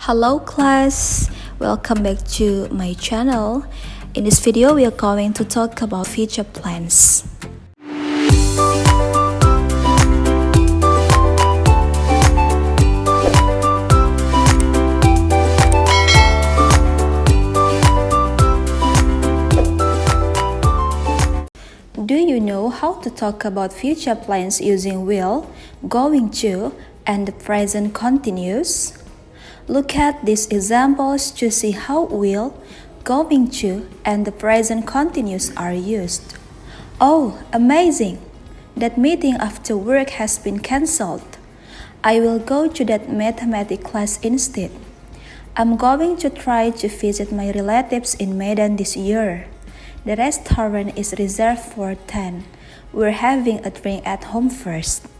Hello class, welcome back to my channel. In this video, we are going to talk about future plans. Do you know how to talk about future plans using will, going to, and the present continuous? Look at these examples to see how will, going to, and the present continuous are used. Oh, amazing! That meeting after work has been cancelled. I will go to that mathematics class instead. I'm going to try to visit my relatives in Medan this year. The restaurant is reserved for 10. We're having a drink at home first.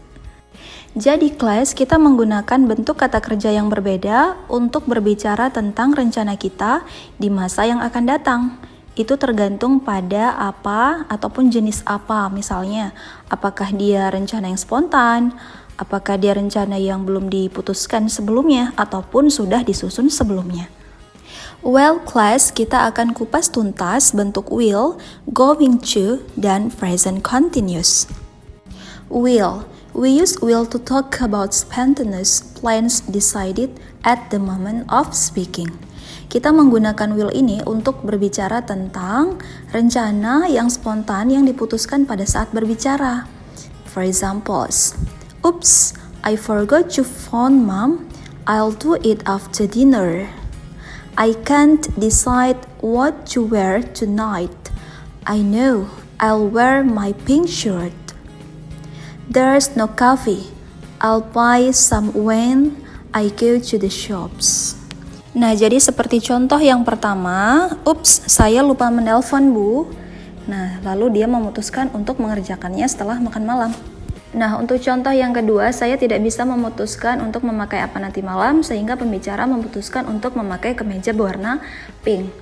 Jadi kelas, kita menggunakan bentuk kata kerja yang berbeda untuk berbicara tentang rencana kita di masa yang akan datang. Itu tergantung pada apa ataupun jenis apa. Misalnya, apakah dia rencana yang spontan, apakah dia rencana yang belum diputuskan sebelumnya, ataupun sudah disusun sebelumnya. Well class, kita akan kupas tuntas bentuk will, going to, dan present continuous. Will. We use will to talk about spontaneous plans decided at the moment of speaking. Kita menggunakan will ini untuk berbicara tentang rencana yang spontan yang diputuskan pada saat berbicara. For examples, oops, I forgot to phone mom. I'll do it after dinner. I can't decide what to wear tonight. I know, I'll wear my pink shirt. There's no coffee. I'll buy some when I go to the shops. Nah, jadi seperti contoh yang pertama, ups, saya lupa menelpon bu. Nah, lalu dia memutuskan untuk mengerjakannya setelah makan malam. Nah, untuk contoh yang kedua, saya tidak bisa memutuskan untuk memakai apa nanti malam, sehingga pembicara memutuskan untuk memakai kemeja berwarna pink.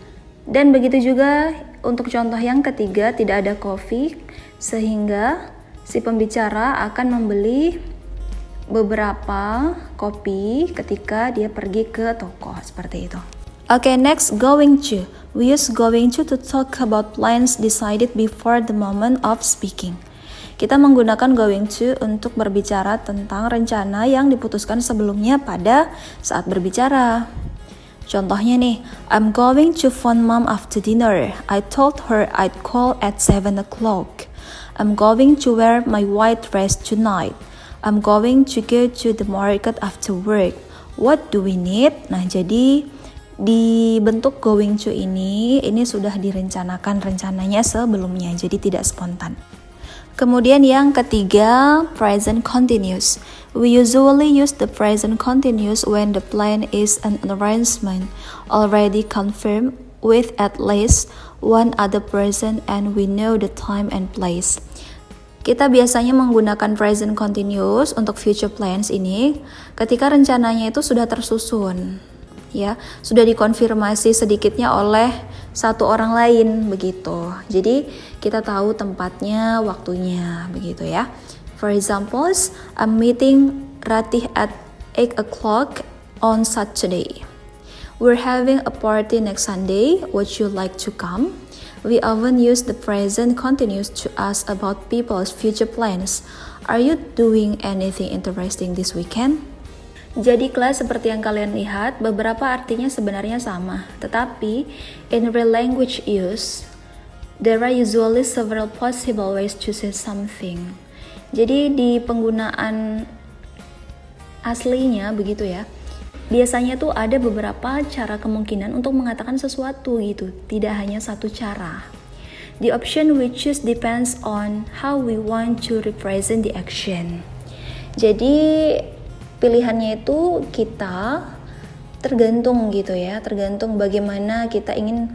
Dan begitu juga untuk contoh yang ketiga, tidak ada kopi, sehingga si pembicara akan membeli beberapa kopi ketika dia pergi ke toko, seperti itu. Okay, next, going to. We use going to talk about plans decided before the moment of speaking. Kita menggunakan going to untuk berbicara tentang rencana yang diputuskan sebelumnya pada saat berbicara. Contohnya nih, I'm going to phone mom after dinner. I told her I'd call at 7 o'clock. I'm going to wear my white dress tonight. I'm going to go to the market after work. What do we need? Nah, jadi di bentuk going to ini sudah direncanakan rencananya sebelumnya, jadi tidak spontan. Kemudian yang ketiga, present continuous. We usually use the present continuous when the plan is an arrangement already confirmed with at least one other person and we know the time and place. Kita biasanya menggunakan present continuous untuk future plans ini ketika rencananya itu sudah tersusun, ya, sudah dikonfirmasi sedikitnya oleh satu orang lain begitu. Jadi kita tahu tempatnya, waktunya begitu ya. For example, I'm meeting Ratih at 8 o'clock on Saturday. We're having a party next Sunday. Would you like to come? We often use the present continuous to ask about people's future plans. Are you doing anything interesting this weekend? Jadi kelas, seperti yang kalian lihat, beberapa artinya sebenarnya sama. Tetapi, in real language use, there are usually several possible ways to say something. Jadi di penggunaan aslinya begitu ya, biasanya tuh ada beberapa cara kemungkinan untuk mengatakan sesuatu gitu, tidak hanya satu cara. The option we choose depends on how we want to represent the action. Jadi pilihannya itu kita tergantung gitu ya, tergantung bagaimana kita ingin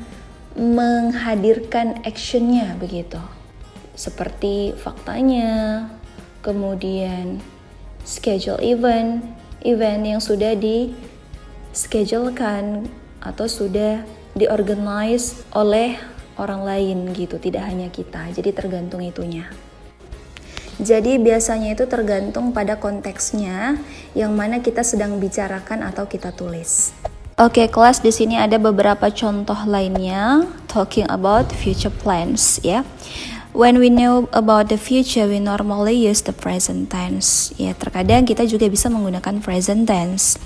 menghadirkan actionnya begitu. Seperti faktanya, kemudian schedule event yang sudah di-schedulekan atau sudah diorganize oleh orang lain gitu, tidak hanya kita. Jadi tergantung itunya. Jadi biasanya itu tergantung pada konteksnya yang mana kita sedang bicarakan atau kita tulis. Oke, kelas, di sini ada beberapa contoh lainnya talking about future plans ya. When we know about the future, we normally use the present tense. Ya, terkadang kita juga bisa menggunakan present tense.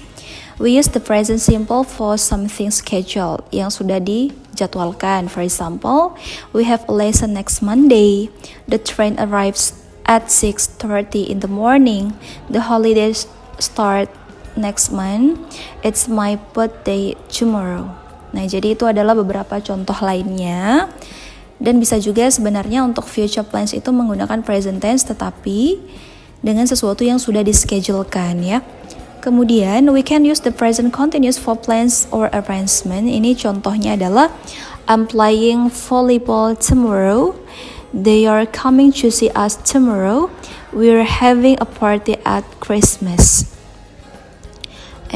We use the present simple for something scheduled yang sudah dijadwalkan. For example, we have a lesson next Monday. The train arrives at 6:30 in the morning. The holidays start next month. It's my birthday tomorrow. Nah, jadi itu adalah beberapa contoh lainnya. Dan bisa juga sebenarnya untuk future plans itu menggunakan present tense tetapi dengan sesuatu yang sudah dischedulekan ya. Kemudian we can use the present continuous for plans or arrangement. Ini contohnya adalah I'm playing volleyball tomorrow. They are coming to see us tomorrow. We're having a party at Christmas.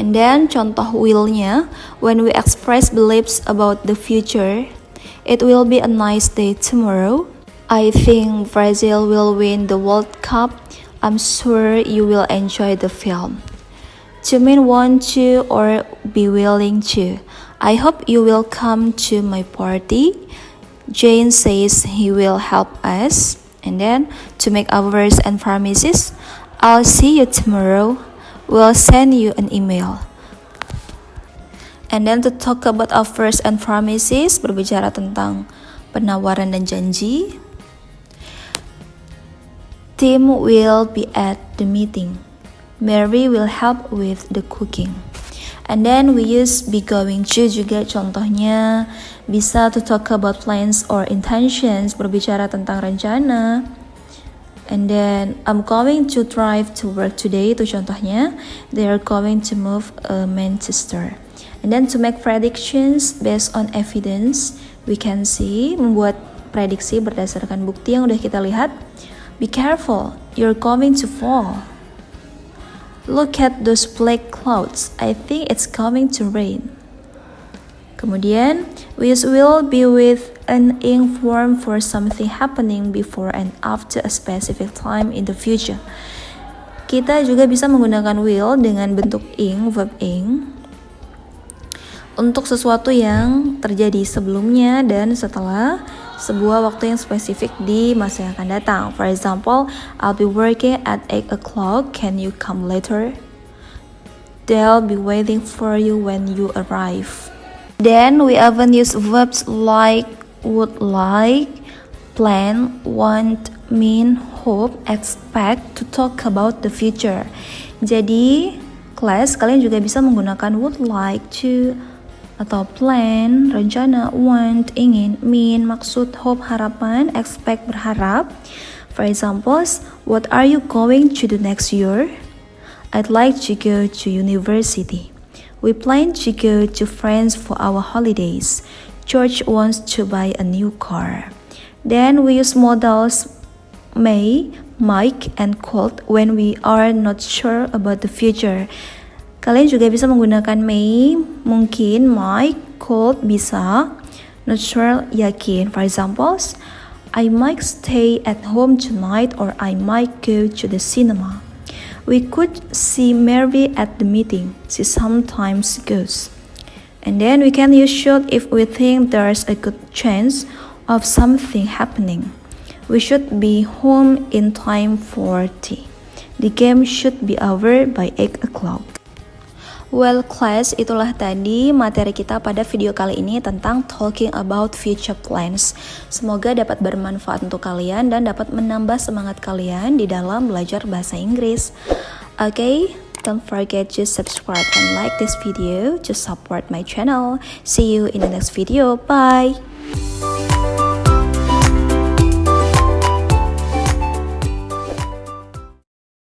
And then contoh will-nya, when we express beliefs about the future, it will be a nice day tomorrow. I think Brazil will win the World Cup. I'm sure you will enjoy the film. Jimin want to or be willing to. I hope you will come to my party. Jane says he will help us. And then to make our words and promises, I'll see you tomorrow. We'll send you an email. And then to talk about offers and promises, berbicara tentang penawaran dan janji. Tim will be at the meeting. Mary will help with the cooking. And then we use be going to juga, contohnya bisa to talk about plans or intentions, berbicara tentang rencana. And then I'm going to drive to work today, itu contohnya they are going to move Manchester. And then to make predictions based on evidence, we can see, membuat prediksi berdasarkan bukti yang udah kita lihat. Be careful, you're going to fall. Look at those black clouds. I think it's coming to rain. Kemudian, we will be with an ing form for something happening before and after a specific time in the future. Kita juga bisa menggunakan will dengan bentuk ing, verb ing, untuk sesuatu yang terjadi sebelumnya dan setelah sebuah waktu yang spesifik di masa yang akan datang. For example, I'll be working at 8 o'clock. Can you come later? They'll be waiting for you when you arrive. Then we often use verbs like, would like, plan, want, mean, hope, expect to talk about the future. Jadi, kelas, kalian juga bisa menggunakan would like to, atau plan, rencana, want, ingin, mean, maksud, hope, harapan, expect, berharap. For examples, what are you going to do next year? I'd like to go to university. We plan to go to France for our holidays. George wants to buy a new car. Then we use modals may, might, and could when we are not sure about the future. Kalian juga bisa menggunakan may, mungkin, might, could, bisa, not sure, yakin. For examples, I might stay at home tonight or I might go to the cinema. We could see Mary at the meeting. She sometimes goes. And then we can use should if we think there's a good chance of something happening. We should be home in time for tea. The game should be over by 8 o'clock. Well class, itulah tadi materi kita pada video kali ini tentang talking about future plans. Semoga dapat bermanfaat untuk kalian dan dapat menambah semangat kalian di dalam belajar bahasa Inggris. Okay, don't forget to subscribe and like this video to support my channel. See you in the next video. Bye!